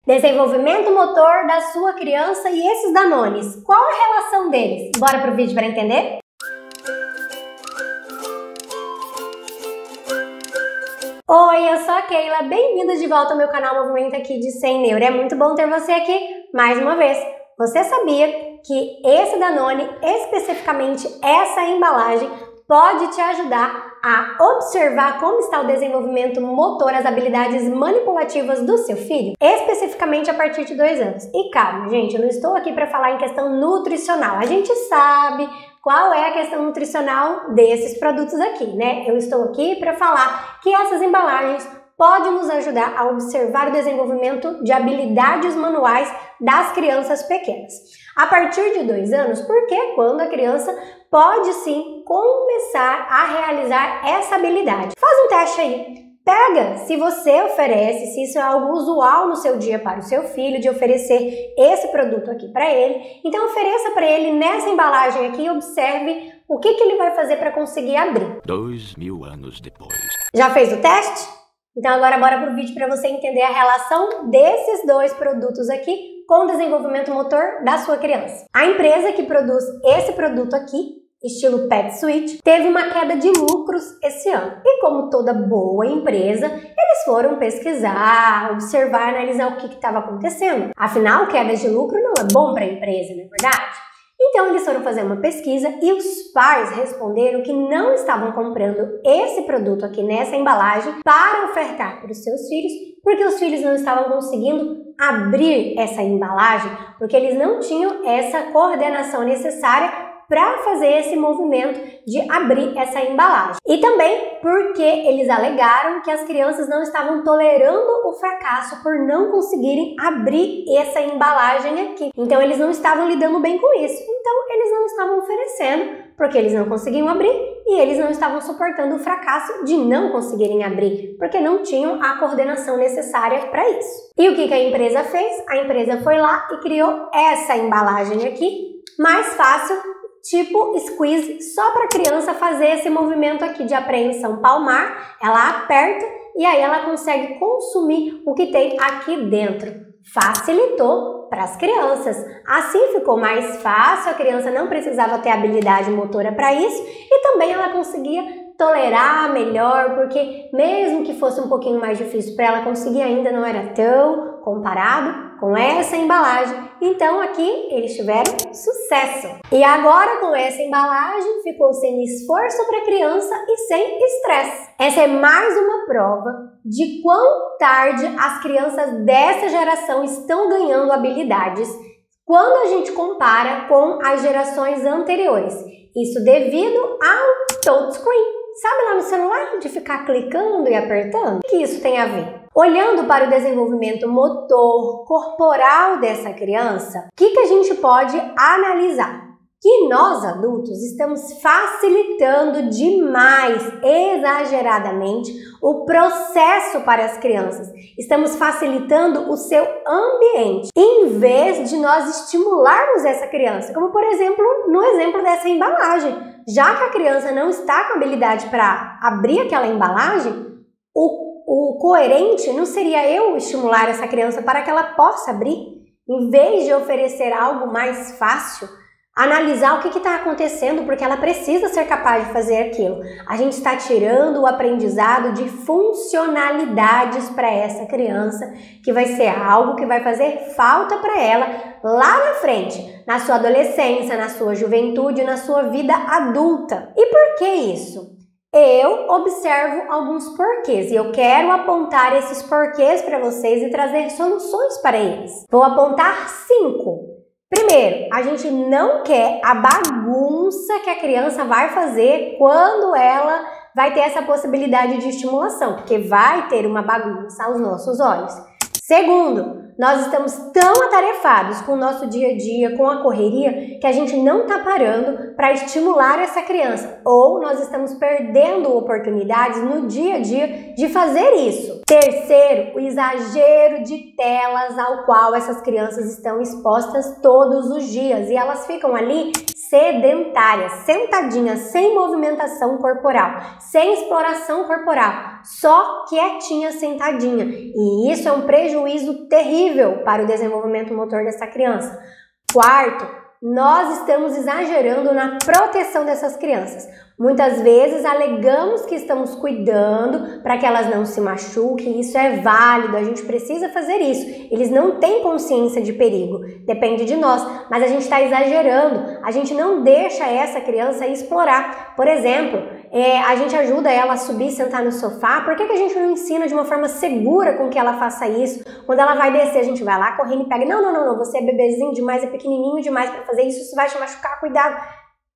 Desenvolvimento motor da sua criança e esses Danones. Qual a relação deles? Bora pro vídeo para entender? Oi, eu sou a Keila, bem-vinda de volta ao meu canal Movimento aqui de 100 Neuro. É muito bom ter você aqui mais uma vez. Você sabia que esse Danone, especificamente essa embalagem, pode te ajudar a observar como está o desenvolvimento motor, as habilidades manipulativas do seu filho, especificamente a partir de 2 anos. E calma, gente, eu não estou aqui para falar em questão nutricional. A gente sabe qual é a questão nutricional desses produtos aqui, né? Eu estou aqui para falar que essas embalagens podem nos ajudar a observar o desenvolvimento de habilidades manuais das crianças pequenas. A partir de 2 anos, porque quando a criança pode sim começar a realizar essa habilidade. Faz um teste aí. Pega, se você oferece, se isso é algo usual no seu dia para o seu filho, de oferecer esse produto aqui para ele, então ofereça para ele nessa embalagem aqui e observe o que ele vai fazer para conseguir abrir. 2000 anos depois. Já fez o teste? Então agora bora pro vídeo para você entender a relação desses 2 produtos aqui com o desenvolvimento motor da sua criança. A empresa que produz esse produto aqui, estilo Pet Sweet, teve uma queda de lucros esse ano. E como toda boa empresa, eles foram pesquisar, observar, analisar o que estava acontecendo. Afinal, quedas de lucro não é bom para a empresa, não é verdade? Então eles foram fazer uma pesquisa e os pais responderam que não estavam comprando esse produto aqui nessa embalagem para ofertar para os seus filhos, porque os filhos não estavam conseguindo abrir essa embalagem, porque eles não tinham essa coordenação necessária para fazer esse movimento de abrir essa embalagem. E também porque eles alegaram que as crianças não estavam tolerando o fracasso por não conseguirem abrir essa embalagem aqui. Então eles não estavam lidando bem com isso. Então eles não estavam oferecendo porque eles não conseguiam abrir e eles não estavam suportando o fracasso de não conseguirem abrir, porque não tinham a coordenação necessária para isso. E o que a empresa fez? A empresa foi lá e criou essa embalagem aqui, mais fácil, tipo squeeze, só para a criança fazer esse movimento aqui de apreensão palmar. Ela aperta e aí ela consegue consumir o que tem aqui dentro. Facilitou para as crianças. Assim ficou mais fácil, a criança não precisava ter habilidade motora para isso e também ela conseguia tolerar melhor, porque mesmo que fosse um pouquinho mais difícil para ela conseguir, ainda não era tão comparado com essa embalagem. Então aqui eles tiveram sucesso. E agora com essa embalagem ficou sem esforço para a criança e sem estresse. Essa é mais uma prova de quão tarde as crianças dessa geração estão ganhando habilidades quando a gente compara com as gerações anteriores. Isso devido ao touchscreen. Sabe lá no celular, de ficar clicando e apertando? O que isso tem a ver? Olhando para o desenvolvimento motor, corporal dessa criança, o que a gente pode analisar? Que nós adultos estamos facilitando demais, exageradamente, o processo para as crianças. Estamos facilitando o seu ambiente, em vez de nós estimularmos essa criança, como por exemplo, no exemplo dessa embalagem. Já que a criança não está com habilidade para abrir aquela embalagem, o coerente não seria eu estimular essa criança para que ela possa abrir, em vez de oferecer algo mais fácil, analisar o que está acontecendo, porque ela precisa ser capaz de fazer aquilo. A gente está tirando o aprendizado de funcionalidades para essa criança, que vai ser algo que vai fazer falta para ela lá na frente, na sua adolescência, na sua juventude, na sua vida adulta. E por que isso? Eu observo alguns porquês e eu quero apontar esses porquês para vocês e trazer soluções para eles. Vou apontar 5. Primeiro, a gente não quer a bagunça que a criança vai fazer quando ela vai ter essa possibilidade de estimulação, porque vai ter uma bagunça aos nossos olhos. Segundo, nós estamos tão atarefados com o nosso dia a dia, com a correria, que a gente não está parando para estimular essa criança. Ou nós estamos perdendo oportunidades no dia a dia de fazer isso. Terceiro, o exagero de telas ao qual essas crianças estão expostas todos os dias. E elas ficam ali sedentária, sentadinha, sem movimentação corporal, sem exploração corporal, só quietinha, sentadinha. E isso é um prejuízo terrível para o desenvolvimento motor dessa criança. Quarto, nós estamos exagerando na proteção dessas crianças. Muitas vezes alegamos que estamos cuidando para que elas não se machuquem, isso é válido, a gente precisa fazer isso. Eles não têm consciência de perigo, depende de nós, mas a gente está exagerando, a gente não deixa essa criança explorar. Por exemplo, a gente ajuda ela a subir e sentar no sofá, por que a gente não ensina de uma forma segura com que ela faça isso? Quando ela vai descer, a gente vai lá correndo e pega, não, você é bebezinho demais, é pequenininho demais para fazer isso, vai te machucar, cuidado.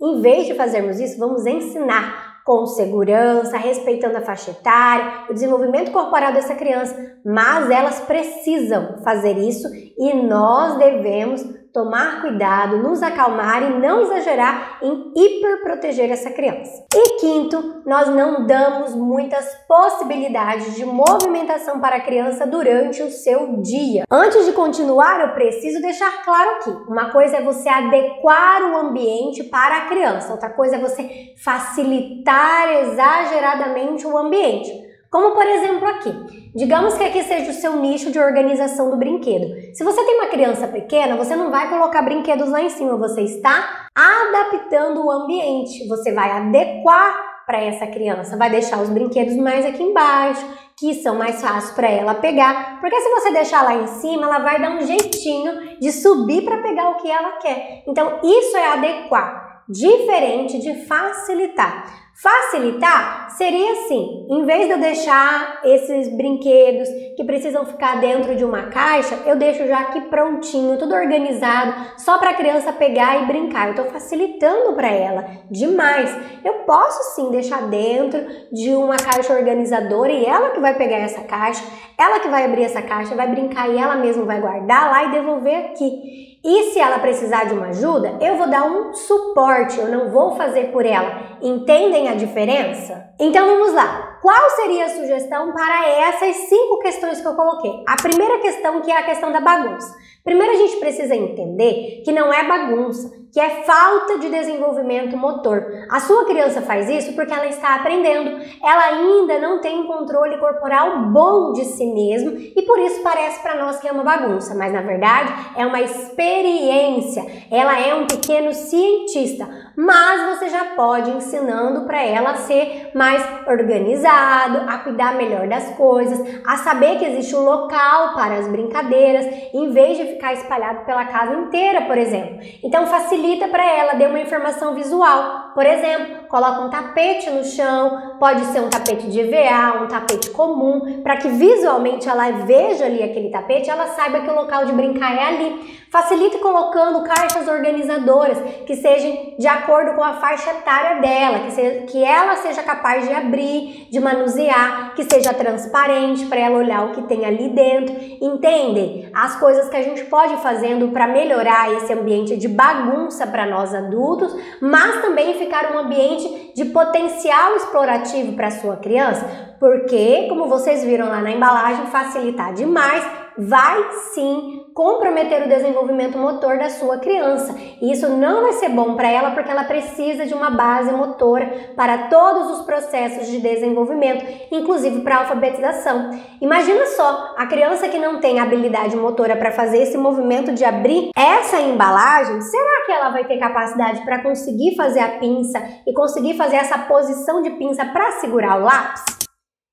Em vez de fazermos isso, vamos ensinar com segurança, respeitando a faixa etária, o desenvolvimento corporal dessa criança, mas elas precisam fazer isso e nós devemos tomar cuidado, nos acalmar e não exagerar em hiperproteger essa criança. E quinto, nós não damos muitas possibilidades de movimentação para a criança durante o seu dia. Antes de continuar, eu preciso deixar claro aqui, uma coisa é você adequar o ambiente para a criança, outra coisa é você facilitar exageradamente o ambiente. Como por exemplo aqui, digamos que aqui seja o seu nicho de organização do brinquedo. Se você tem uma criança pequena, você não vai colocar brinquedos lá em cima, você está adaptando o ambiente, você vai adequar para essa criança, vai deixar os brinquedos mais aqui embaixo, que são mais fáceis para ela pegar, porque se você deixar lá em cima, ela vai dar um jeitinho de subir para pegar o que ela quer. Então isso é adequar, diferente de facilitar. Facilitar seria assim, em vez de eu deixar esses brinquedos que precisam ficar dentro de uma caixa, eu deixo já aqui prontinho, tudo organizado, só para a criança pegar e brincar. Eu estou facilitando para ela demais. Eu posso sim deixar dentro de uma caixa organizadora e ela que vai pegar essa caixa, ela que vai abrir essa caixa, vai brincar e ela mesma vai guardar lá e devolver aqui. E se ela precisar de uma ajuda, eu vou dar um suporte, eu não vou fazer por ela. Entendem a diferença? Então vamos lá. Qual seria a sugestão para essas 5 questões que eu coloquei? A primeira questão, que é a questão da bagunça. Primeiro a gente precisa entender que não é bagunça, que é falta de desenvolvimento motor. A sua criança faz isso porque ela está aprendendo. Ela ainda não tem um controle corporal bom de si mesmo e por isso parece para nós que é uma bagunça, mas na verdade é uma experiência. Ela é um pequeno cientista, mas você já pode ir ensinando para ela a ser mais organizado, a cuidar melhor das coisas, a saber que existe um local para as brincadeiras, em vez de ficar espalhado pela casa inteira, por exemplo. Então facilita para ela, dê uma informação visual. Por exemplo, coloca um tapete no chão, pode ser um tapete de EVA, um tapete comum, para que visualmente ela veja ali aquele tapete, ela saiba que o local de brincar é ali. Facilite colocando caixas organizadoras que sejam de acordo com a faixa etária dela, que ela seja capaz de abrir, de manusear, que seja transparente para ela olhar o que tem ali dentro. Entendem? As coisas que a gente pode ir fazendo para melhorar esse ambiente de bagunça para nós adultos, mas também ficar um ambiente de potencial explorativo para a sua criança, porque, como vocês viram lá na embalagem, facilitar demais vai sim comprometer o desenvolvimento motor da sua criança. E isso não vai ser bom para ela porque ela precisa de uma base motora para todos os processos de desenvolvimento, inclusive para a alfabetização. Imagina só, a criança que não tem habilidade motora para fazer esse movimento de abrir essa embalagem, será que ela vai ter capacidade para conseguir fazer a pinça e conseguir fazer essa posição de pinça para segurar o lápis?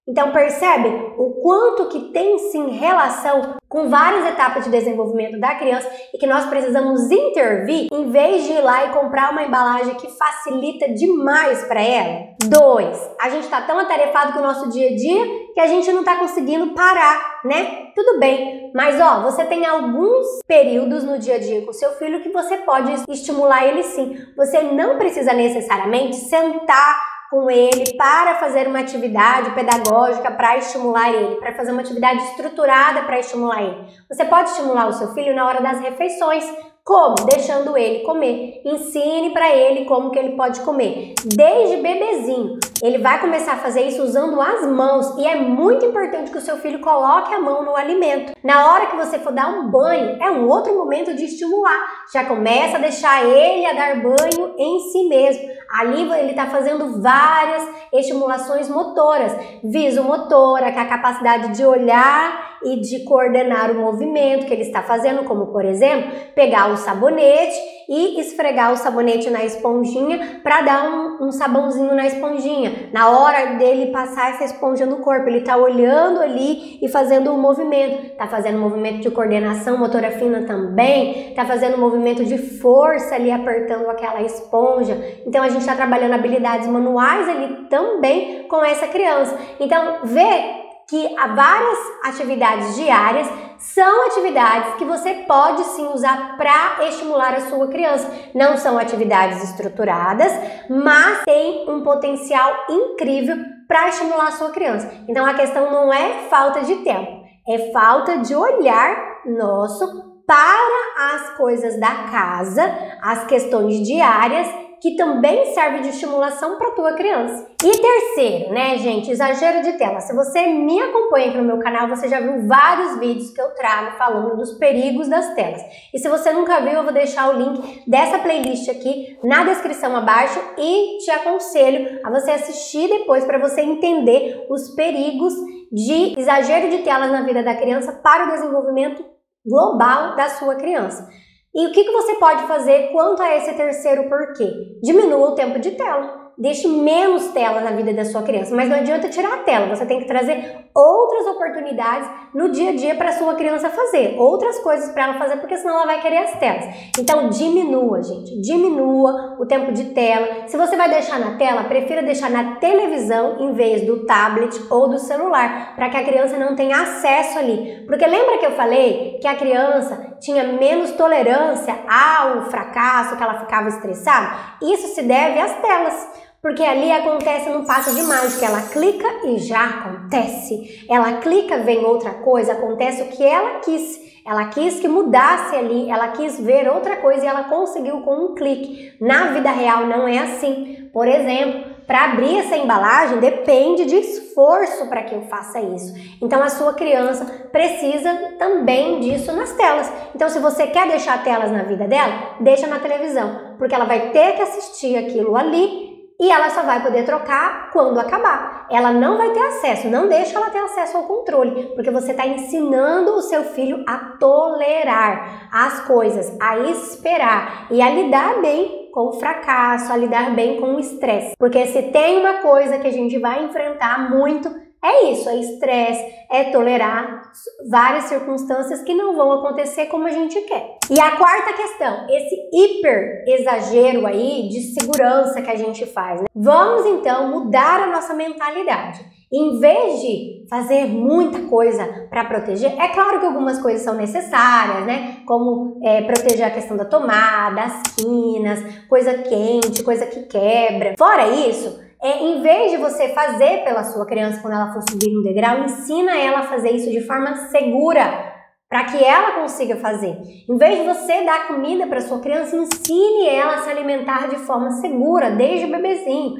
Então percebe o quanto que tem sim relação com várias etapas de desenvolvimento da criança e que nós precisamos intervir em vez de ir lá e comprar uma embalagem que facilita demais para ela. 2. A gente está tão atarefado com o nosso dia a dia que a gente não está conseguindo parar, né? Tudo bem, mas ó, você tem alguns períodos no dia a dia com seu filho que você pode estimular ele sim. Você não precisa necessariamente sentar com ele para fazer uma atividade pedagógica para estimular ele, para fazer uma atividade estruturada para estimular ele. Você pode estimular o seu filho na hora das refeições, Como? Deixando ele comer. Ensine para ele como que ele pode comer. Desde bebezinho. Ele vai começar a fazer isso usando as mãos. E é muito importante que o seu filho coloque a mão no alimento. Na hora que você for dar um banho, é um outro momento de estimular. Já começa a deixar ele a dar banho em si mesmo. Ali ele está fazendo várias estimulações motoras. Visomotora, que é a capacidade de olhar e de coordenar o movimento que ele está fazendo, como por exemplo, pegar o sabonete e esfregar o sabonete na esponjinha para dar um sabãozinho na esponjinha. Na hora dele passar essa esponja no corpo, ele está olhando ali e fazendo um movimento. Está fazendo um movimento de coordenação motora fina também, está fazendo um movimento de força ali apertando aquela esponja. Então a gente está trabalhando habilidades manuais ali também com essa criança. Então vê que há várias atividades diárias são atividades que você pode sim usar para estimular a sua criança. Não são atividades estruturadas, mas tem um potencial incrível para estimular a sua criança. Então a questão não é falta de tempo, é falta de olhar nosso para as coisas da casa, as questões diárias, que também serve de estimulação para a tua criança. E terceiro, né, gente, exagero de tela. Se você me acompanha aqui no meu canal, você já viu vários vídeos que eu trago falando dos perigos das telas. E se você nunca viu, eu vou deixar o link dessa playlist aqui na descrição abaixo e te aconselho a você assistir depois para você entender os perigos de exagero de telas na vida da criança para o desenvolvimento global da sua criança. E o que você pode fazer quanto a esse terceiro porquê? Diminua o tempo de tela. Deixe menos tela na vida da sua criança, mas não adianta tirar a tela, você tem que trazer outras oportunidades no dia a dia para a sua criança fazer, outras coisas para ela fazer, porque senão ela vai querer as telas. Então diminua, gente, diminua o tempo de tela. Se você vai deixar na tela, prefira deixar na televisão em vez do tablet ou do celular, para que a criança não tenha acesso ali. Porque lembra que eu falei que a criança tinha menos tolerância ao fracasso, que ela ficava estressada? Isso se deve às telas. Porque ali acontece num passo de mágica, ela clica e já acontece. Ela clica, vem outra coisa, acontece o que ela quis. Ela quis que mudasse ali, ela quis ver outra coisa e ela conseguiu com um clique. Na vida real não é assim. Por exemplo, para abrir essa embalagem depende de esforço para que eu faça isso. Então a sua criança precisa também disso nas telas. Então se você quer deixar telas na vida dela, deixa na televisão, porque ela vai ter que assistir aquilo ali e ela só vai poder trocar quando acabar. Ela não vai ter acesso, não deixa ela ter acesso ao controle, porque você está ensinando o seu filho a tolerar as coisas, a esperar e a lidar bem com o fracasso, a lidar bem com o estresse. Porque se tem uma coisa que a gente vai enfrentar muito, é isso, é estresse, é tolerar várias circunstâncias que não vão acontecer como a gente quer. E a quarta questão, esse hiper exagero aí de segurança que a gente faz, né? Vamos então mudar a nossa mentalidade. Em vez de fazer muita coisa para proteger, é claro que algumas coisas são necessárias, né? Como proteger a questão da tomada, as quinas, coisa quente, coisa que quebra. Fora isso, em vez de você fazer pela sua criança quando ela for subir um degrau, ensina ela a fazer isso de forma segura, para que ela consiga fazer. Em vez de você dar comida para sua criança, ensine ela a se alimentar de forma segura, desde o bebezinho.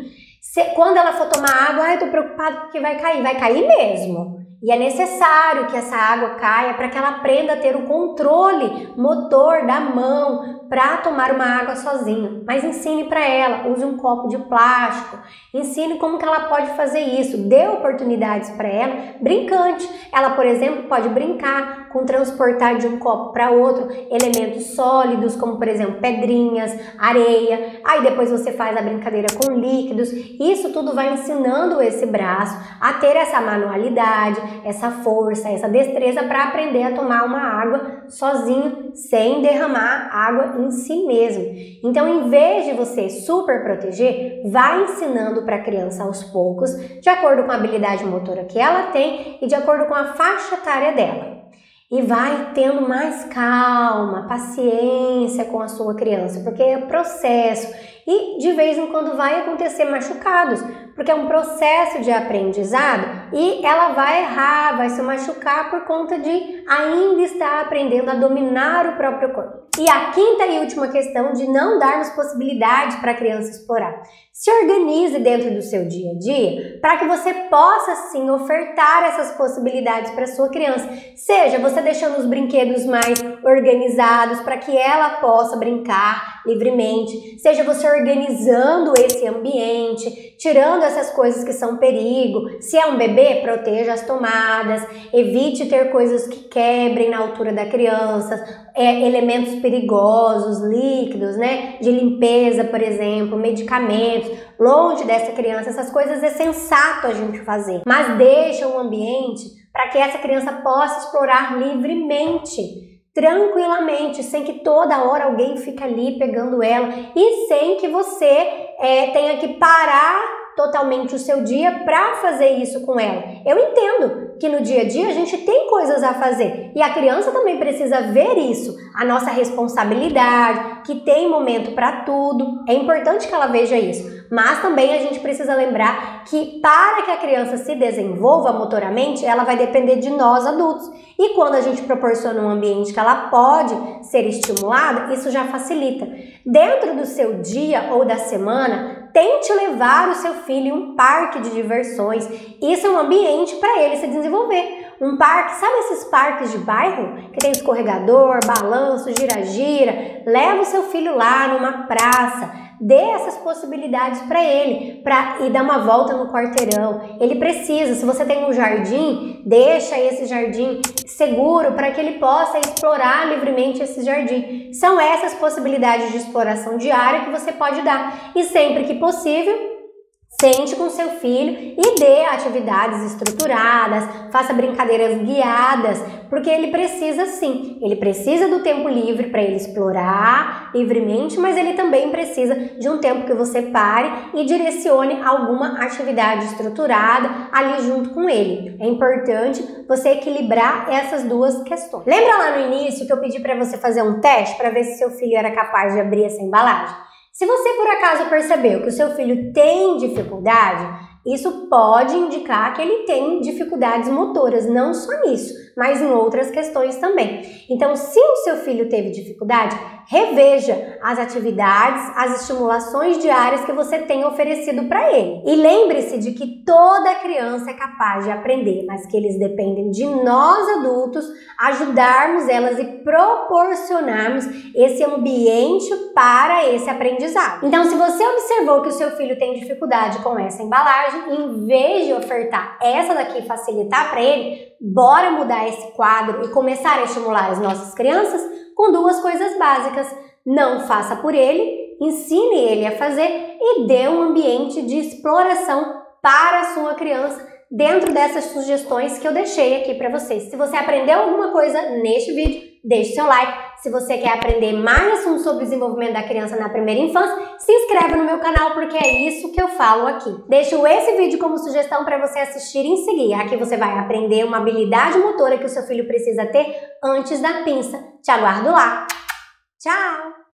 Quando ela for tomar água, eu tô preocupado porque vai cair mesmo. E é necessário que essa água caia para que ela aprenda a ter o controle motor da mão para tomar uma água sozinha. Mas ensine para ela, use um copo de plástico, ensine como que ela pode fazer isso, dê oportunidades para ela, brincante. Ela, por exemplo, pode brincar com transportar de um copo para outro elementos sólidos, como por exemplo pedrinhas, areia. Aí depois você faz a brincadeira com líquidos. Isso tudo vai ensinando esse braço a ter essa manualidade, essa força, essa destreza para aprender a tomar uma água sozinho, sem derramar água em si mesmo. Então, em vez de você super proteger, vai ensinando para a criança aos poucos, de acordo com a habilidade motora que ela tem e de acordo com a faixa etária dela. E vai tendo mais calma, paciência com a sua criança, porque é processo. E de vez em quando vai acontecer machucados, porque é um processo de aprendizado e ela vai errar, vai se machucar por conta de ainda estar aprendendo a dominar o próprio corpo. E a quinta e última questão de não darmos possibilidade para a criança explorar. Se organize dentro do seu dia a dia para que você possa sim ofertar essas possibilidades para sua criança. Seja você deixando os brinquedos mais organizados para que ela possa brincar livremente, seja você organizando esse ambiente, tirando essas coisas que são perigo. Se é um bebê, proteja as tomadas, evite ter coisas que quebrem na altura da criança, elementos perigosos, líquidos, né, de limpeza, por exemplo, medicamentos, longe dessa criança. Essas coisas é sensato a gente fazer, mas deixa um ambiente para que essa criança possa explorar livremente, tranquilamente, sem que toda hora alguém fique ali pegando ela e sem que você tenha que parar totalmente o seu dia para fazer isso com ela. Eu entendo que no dia a dia a gente tem coisas a fazer e a criança também precisa ver isso, a nossa responsabilidade, que tem momento para tudo. É importante que ela veja isso, mas também a gente precisa lembrar que para que a criança se desenvolva motoramente, ela vai depender de nós adultos. E quando a gente proporciona um ambiente que ela pode ser estimulada, isso já facilita. Dentro do seu dia ou da semana, tente levar o seu filho em um parque de diversões. Isso é um ambiente para ele se desenvolver. Um parque, sabe esses parques de bairro? Que tem escorregador, balanço, gira-gira. Leva o seu filho lá numa praça. Dê essas possibilidades para ele, para ir dar uma volta no quarteirão. Ele precisa, se você tem um jardim, deixa esse jardim seguro para que ele possa explorar livremente esse jardim. São essas possibilidades de exploração diária que você pode dar. E sempre que possível, sente com seu filho e dê atividades estruturadas, faça brincadeiras guiadas, porque ele precisa sim, ele precisa do tempo livre para ele explorar livremente, mas ele também precisa de um tempo que você pare e direcione alguma atividade estruturada ali junto com ele. É importante você equilibrar essas duas questões. Lembra lá no início que eu pedi para você fazer um teste para ver se seu filho era capaz de abrir essa embalagem? Se você por acaso percebeu que o seu filho tem dificuldade, isso pode indicar que ele tem dificuldades motoras, não só nisso, mas em outras questões também. Então, se o seu filho teve dificuldade, reveja as atividades, as estimulações diárias que você tem oferecido para ele. E lembre-se de que toda criança é capaz de aprender, mas que eles dependem de nós adultos ajudarmos elas e proporcionarmos esse ambiente para esse aprendizado. Então, se você observou que o seu filho tem dificuldade com essa embalagem, em vez de ofertar essa daqui e facilitar para ele, bora mudar esse quadro e começar a estimular as nossas crianças com duas coisas básicas. Não faça por ele, ensine ele a fazer e dê um ambiente de exploração para a sua criança dentro dessas sugestões que eu deixei aqui para vocês. Se você aprendeu alguma coisa neste vídeo, deixe seu like. Se você quer aprender mais assuntos sobre o desenvolvimento da criança na primeira infância, se inscreva no meu canal porque é isso que eu falo aqui. Deixo esse vídeo como sugestão para você assistir em seguir. Aqui você vai aprender uma habilidade motora que o seu filho precisa ter antes da pinça. Te aguardo lá. Tchau!